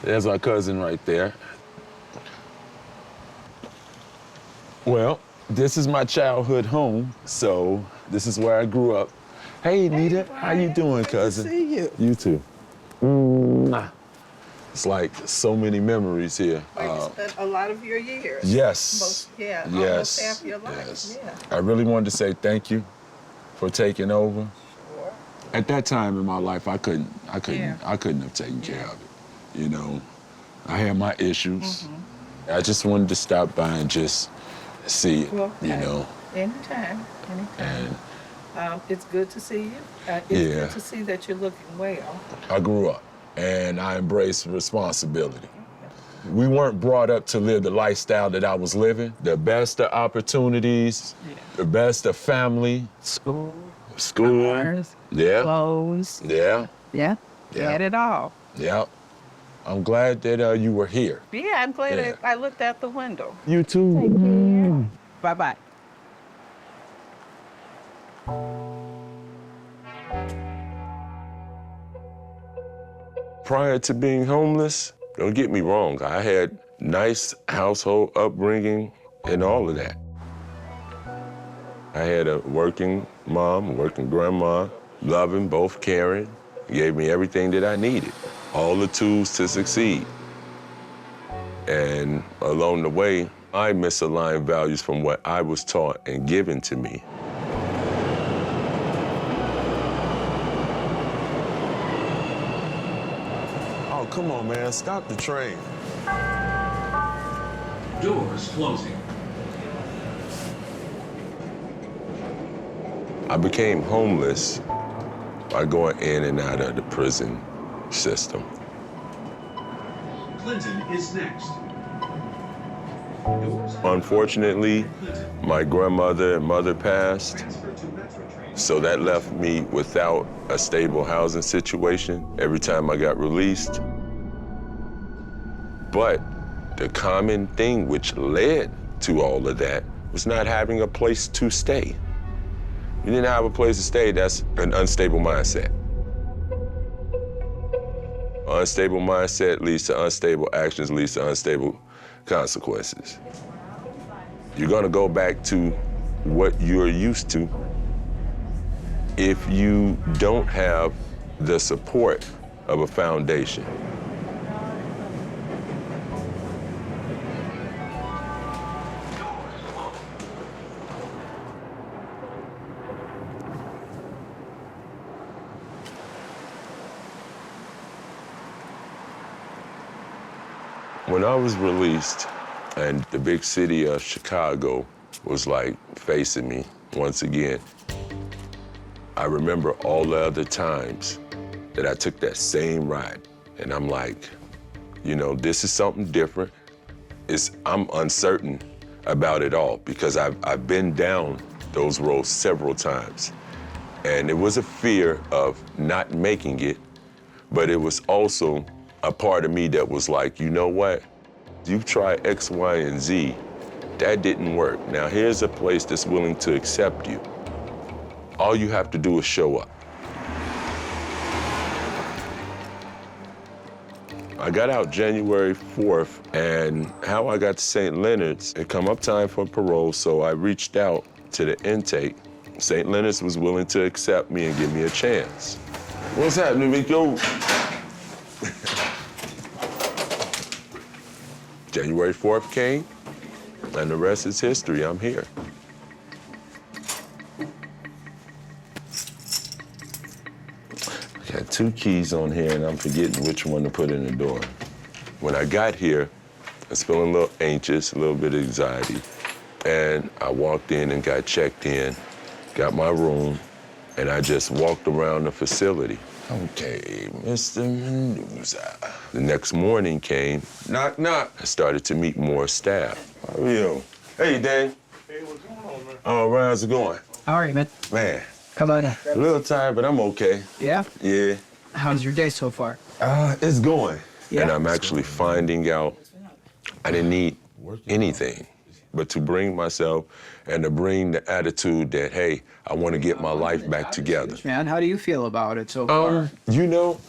There's our cousin right there. Well, this is my childhood home, so this is where I grew up. Hey, Nita, how you doing, cousin? Good to see you. You too. Mwah. It's like so many memories here. Where you spent a lot of your years. Yes. Almost half your life. Yes. Yeah. I really wanted to say thank you for taking over. Sure. At that time in my life, I couldn't have taken care of it. You know, I had my issues. I just wanted to stop by and just see it, Well, you know. Anytime. And It's good to see you. It's good to see that you're looking well. I grew up and I embraced responsibility. We weren't brought up to live the lifestyle that I was living. The best of opportunities, the best of family. School. Cars, Clothes. Yeah. Yeah. You had it all. Yeah. I'm glad that you were here. Yeah, I'm glad I looked out the window. You too. Take care. Bye-bye. Prior to being homeless, don't get me wrong, I had nice household upbringing and all of that. I had a working mom, a working grandma, loving, both caring, gave me everything that I needed, all the tools to succeed. And along the way, I misaligned values from what I was taught and given to me. Oh, come on, man, stop the train. Doors closing. I became homeless by going in and out of the prison system. Clinton is next. Unfortunately, my grandmother and mother passed, so that left me without a stable housing situation every time I got released. But the common thing which led to all of that was not having a place to stay. You didn't have a place to stay, that's an unstable mindset. Unstable mindset leads to unstable actions, leads to unstable consequences. You're gonna go back to what you're used to if you don't have the support of a foundation. When I was released and the big city of Chicago was like facing me once again, I remember all the other times that I took that same ride. And I'm like, you know, this is something different. I'm uncertain about it all because I've been down those roads several times. And it was a fear of not making it, but it was also a part of me that was like, you know what? You've tried X, Y, and Z. That didn't work. Now here's a place that's willing to accept you. All you have to do is show up. I got out January 4th, and how I got to St. Leonard's, it come up time for parole, so I reached out to the intake. St. Leonard's was willing to accept me and give me a chance. What's happening, Rico? January 4th came, and the rest is history. I'm here. I got 2 keys on here, and I'm forgetting which one to put in the door. When I got here, I was feeling a little anxious, a little bit of anxiety, and I walked in and got checked in, got my room, and I just walked around the facility. Okay, Mr. Mendoza. The next morning came. Knock, knock. I started to meet more staff. How are you? Hey, Dave. Hey, what's going on, man? All right, how's it going? All right, man. Man, Come on in. a little tired, but I'm okay. Yeah? Yeah. How's your day so far? It's going. Yeah. And I'm actually finding out I didn't need anything but to bring myself and to bring the attitude that, hey, I want to get my life back together. Man, how do you feel about it so far? You know,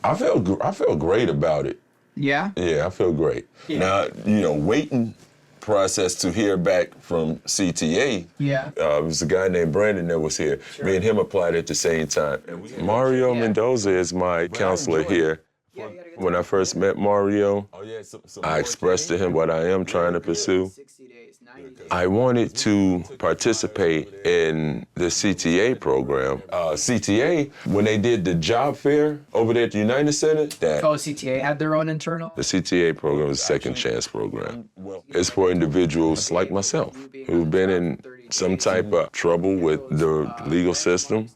I feel great about it. Yeah? Yeah, I feel great. Yeah. Now, waiting process to hear back from CTA. Yeah. It was a guy named Brandon that was here. Sure. Me and him applied at the same time. Mario Yeah. Mendoza is my counselor here. Yeah, you gotta get When I first met Mario, Oh, I expressed to him what I am trying to pursue. 60 days, 90 days. I wanted to participate in the CTA program. CTA, when they did the job fair over there at the United Center, Oh, CTA had their own internal? the CTA program is a second chance program. It's for individuals like myself who've been in some type of trouble with the legal system,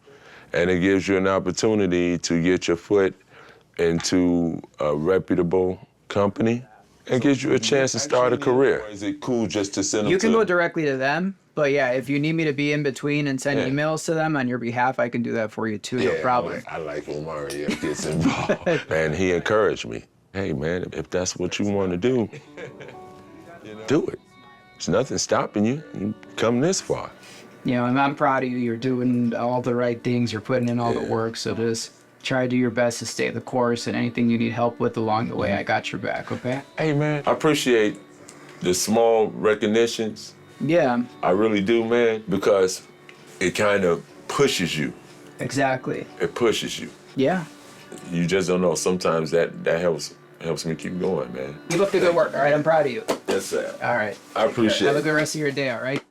and it gives you an opportunity to get your foot into a reputable company. It gives you a chance to start a career. Is it cool just to send them You can to go directly to them, but yeah, if you need me to be in between and send Yeah. emails to them on your behalf, I can do that for you too, no problem. I like when Mario gets involved. And he encouraged me. Hey, man, if that's what you want to do it. There's nothing stopping you. You come this far. You know, and I'm proud of you. You're doing all the right things. You're putting in all the work. So just try to do your best to stay the course, and anything you need help with along the way, I got your back, okay? Hey, man, I appreciate the small recognitions. Yeah, I really do, man, because it kind of pushes you. exactly. It pushes you. Yeah. You just don't know. Sometimes that helps me keep going, man. Keep up the good work, all right? I'm proud of you. Yes, sir. All right. I appreciate Have a it. good rest of your day, all right?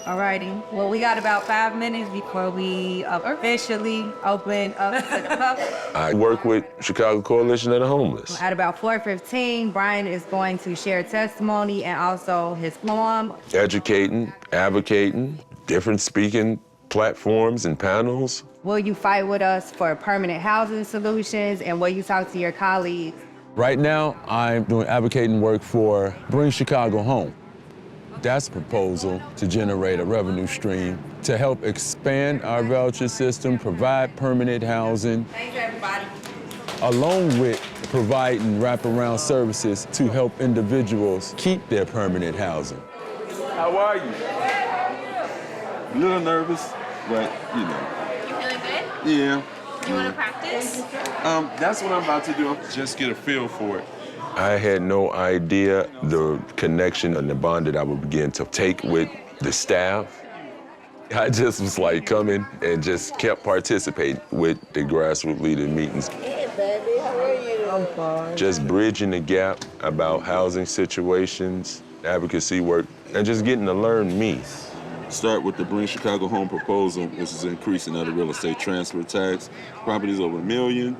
Alrighty. Well, we got about 5 minutes before we officially open up to the public. I work with Chicago Coalition of the Homeless. At about 4:15, Brian is going to share testimony and also his poem. Educating, advocating, different speaking platforms and panels. Will you fight with us for permanent housing solutions, and will you talk to your colleagues? Right now, I'm doing advocating work for Bring Chicago Home. That's a proposal to generate a revenue stream to help expand our voucher system, provide permanent housing, Thanks, everybody. along with providing wraparound services to help individuals keep their permanent housing. How are you? A little nervous, but You feeling good? yeah. You want to practice? That's what I'm about to do. Just get a feel for it. I had no idea the connection and the bond that I would begin to take with the staff. I just was like coming and just kept participating with the grassroots leader meetings. Hey, baby, how are you? I'm fine. Just bridging the gap about housing situations, advocacy work, and just getting to learn me. Start with the Bring Chicago Home proposal, which is increasing of the real estate transfer tax. Properties over $1 million.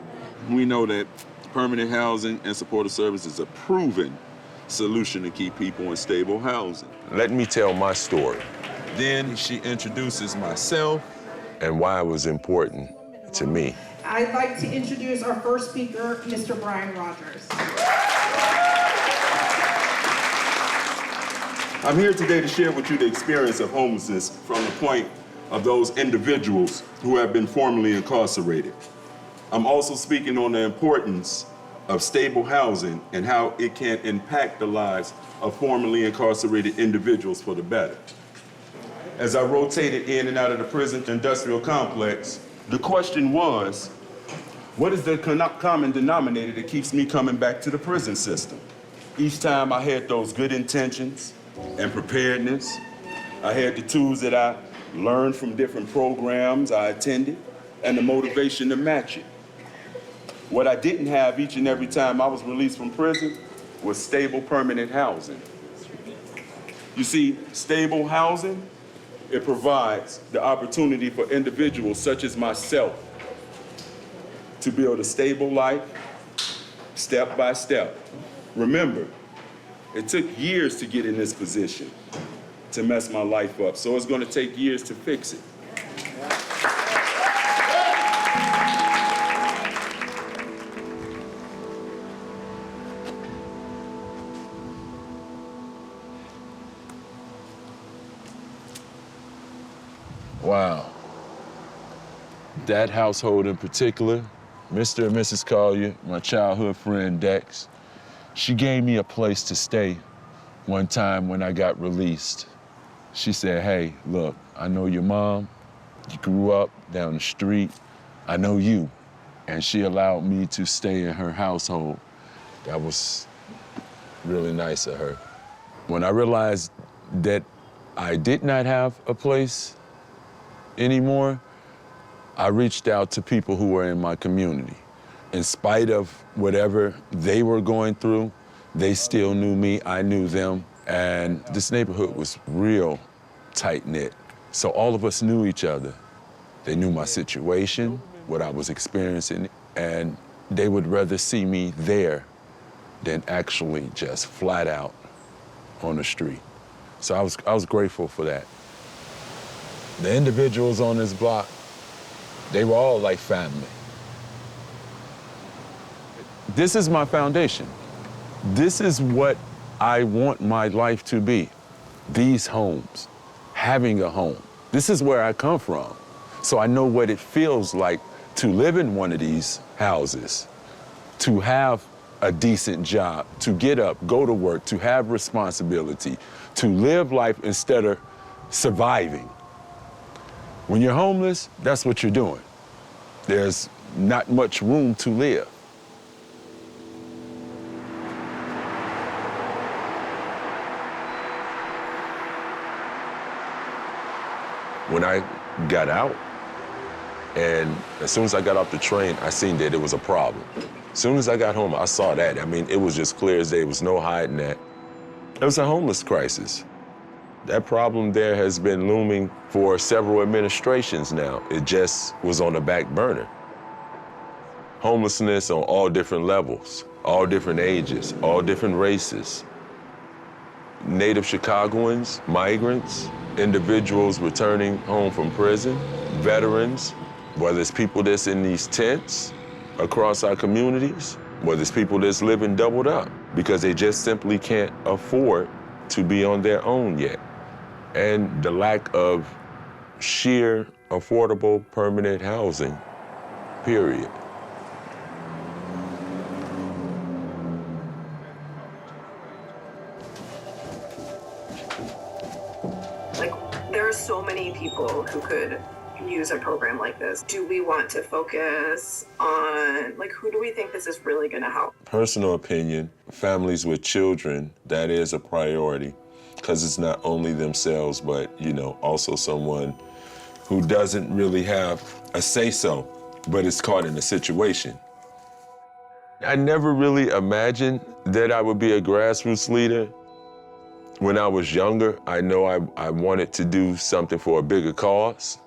We know that permanent housing and supportive services is a proven solution to keep people in stable housing. Let me tell my story Then she introduces myself. and why it was important to me. I'd like to introduce our first speaker, Mr. Brian Rogers. I'm here today to share with you the experience of homelessness from the point of those individuals who have been formerly incarcerated. I'm also speaking on the importance of stable housing and how it can impact the lives of formerly incarcerated individuals for the better. As I rotated in and out of the prison industrial complex, the question was, what is the common denominator that keeps me coming back to the prison system? Each time I had those good intentions and preparedness. I had the tools that I learned from different programs I attended and the motivation to match it. What I didn't have each and every time I was released from prison was stable permanent housing. You see, stable housing, it provides the opportunity for individuals such as myself to build a stable life, step by step. Remember, it took years to get in this position, to mess my life up, so it's gonna take years to fix it. Wow. That household in particular, Mr. and Mrs. Collier, my childhood friend Dex, she gave me a place to stay One time when I got released, she said, hey, look, I know your mom. You grew up down the street. I know you. And she allowed me to stay in her household. That was really nice of her. When I realized that I did not have a place anymore, I reached out to people who were in my community. In spite of whatever they were going through, they still knew me, I knew them, and this neighborhood was real tight-knit. So all of us knew each other. They knew my situation, what I was experiencing, and they would rather see me there than actually just flat out on the street. So I was grateful for that. The individuals on this block, they were all like family. This is my foundation. This is what I want my life to be. These homes, having a home. This is where I come from. So I know what it feels like to live in one of these houses, to have a decent job, to get up, go to work, to have responsibility, to live life instead of surviving. When you're homeless, that's what you're doing. There's not much room to live. When I got out, and as soon as I got off the train, I seen that it was a problem. As soon as I got home, I saw that. I mean, it was just clear as day. There was no hiding that. It was a homeless crisis. That problem there has been looming for several administrations now. It just was on the back burner. Homelessness on all different levels, all different ages, all different races. Native Chicagoans, migrants, individuals returning home from prison, veterans, whether it's people that's in these tents across our communities, whether it's people that's living doubled up because they just simply can't afford to be on their own yet. And the lack of sheer affordable permanent housing, period. There are so many people who could use a program like this. Do we want to focus on, who do we think this is really gonna help? Personal opinion, families with children, that is a priority, because it's not only themselves, but, also someone who doesn't really have a say-so, but is caught in a situation. I never really imagined that I would be a grassroots leader. When I was younger, I know I wanted to do something for a bigger cause.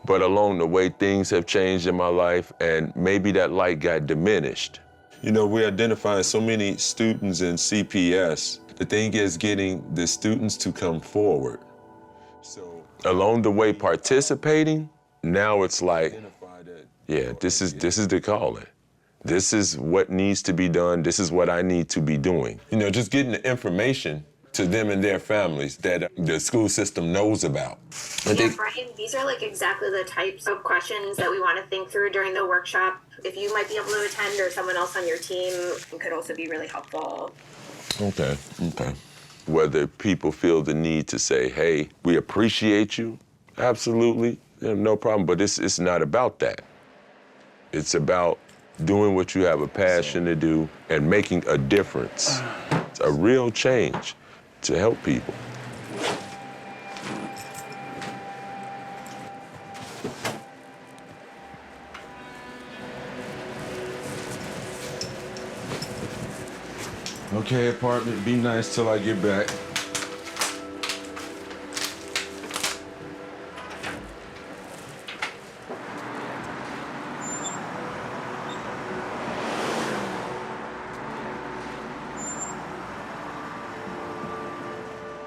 But along the way, things have changed in my life, and maybe that light got diminished. We're identifying so many students in CPS. The thing is getting the students to come forward. So along the way, participating, now it's like, yeah, this is the calling. This is what needs to be done. This is what I need to be doing. Just getting the information to them and their families that the school system knows about. Yeah, Brian, these are exactly the types of questions that we want to think through during the workshop. If you might be able to attend or someone else on your team could also be really helpful. Okay. Whether people feel the need to say, hey, we appreciate you, absolutely, no problem, but it's not about that. It's about doing what you have a passion to do and making a difference. It's a real change to help people. Okay, apartment, be nice till I get back.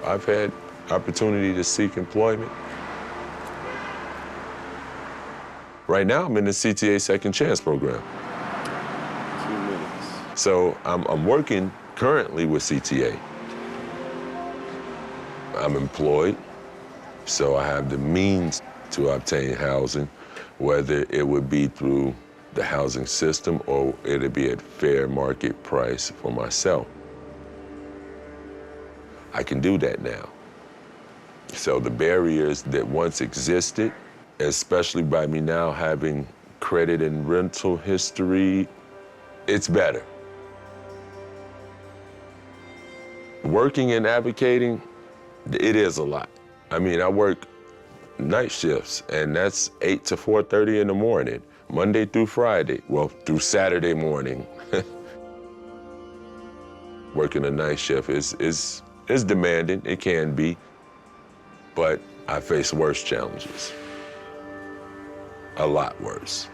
I've had opportunity to seek employment. Right now, I'm in the CTA Second Chance program. 2 minutes. So I'm working currently with CTA. I'm employed, so I have the means to obtain housing, whether it would be through the housing system or it'd be at fair market price for myself. I can do that now. So the barriers that once existed, especially by me now having credit and rental history, it's better. Working and advocating, it is a lot. I mean, I work night shifts, and that's 8 to 4:30 in the morning, Monday through Friday, well, through Saturday morning. Working a night shift is demanding, it can be, but I face worse challenges. A lot worse.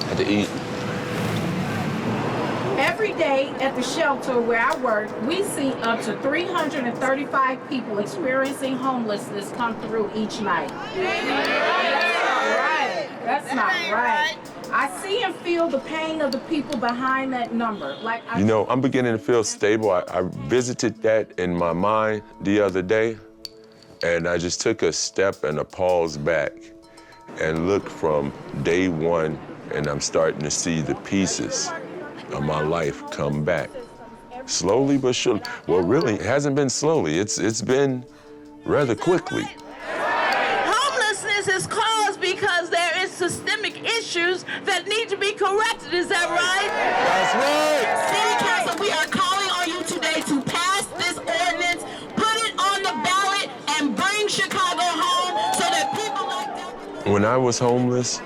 Had to eat. Every day at the shelter where I work, we see up to 335 people experiencing homelessness come through each night. That's not right. That's not right. I see and feel the pain of the people behind that number. You know, I'm beginning to feel stable. I visited that in my mind the other day, and I just took a step and a pause back and looked from day one, and I'm starting to see the pieces of my life come back. Slowly but surely. Well, really, it hasn't been slowly. It's been rather quickly. Homelessness is caused because there is systemic issues that need to be corrected. Is that right? That's right. City Council, we are calling on you today to pass this ordinance, put it on the ballot, and bring Chicago home so that people like that. When I was homeless,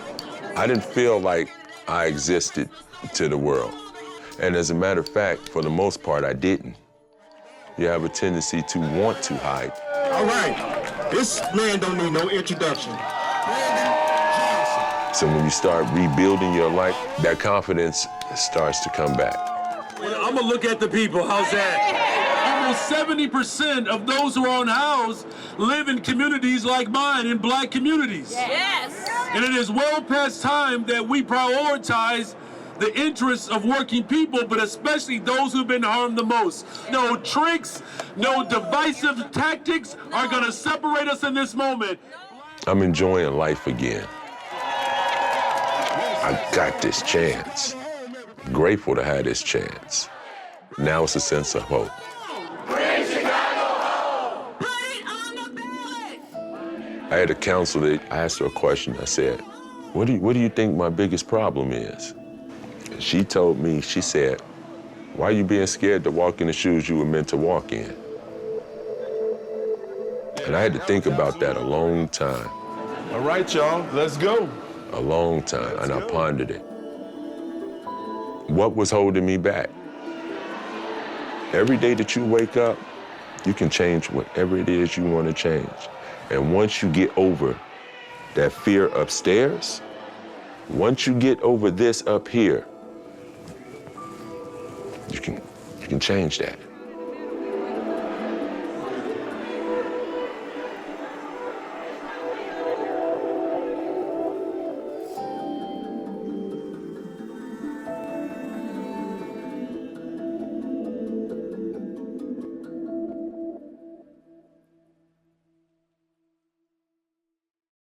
I didn't feel like I existed to the world. And as a matter of fact, for the most part, I didn't. You have a tendency to want to hide. All right, this man don't need no introduction. So when you start rebuilding your life, that confidence starts to come back. I'm gonna look at the people, how's that? Almost 70% of those who are unhoused live in communities like mine, in black communities. Yes. And it is well past time that we prioritize the interests of working people, but especially those who've been harmed the most. No tricks, no divisive tactics are gonna separate us in this moment. I'm enjoying life again. I got this chance. Grateful to have this chance. Now it's a sense of hope. Bring Chicago home. Put it on the ballot. I had a counselor, I asked her a question. I said, what do you think my biggest problem is? And she told me, she said, why are you being scared to walk in the shoes you were meant to walk in? And I had to think about that a long time. All right, y'all, let's go. A long time, and I pondered it. What was holding me back? Every day that you wake up, you can change whatever it is you want to change. And once you get over that fear upstairs, once you get over this up here, you can change that.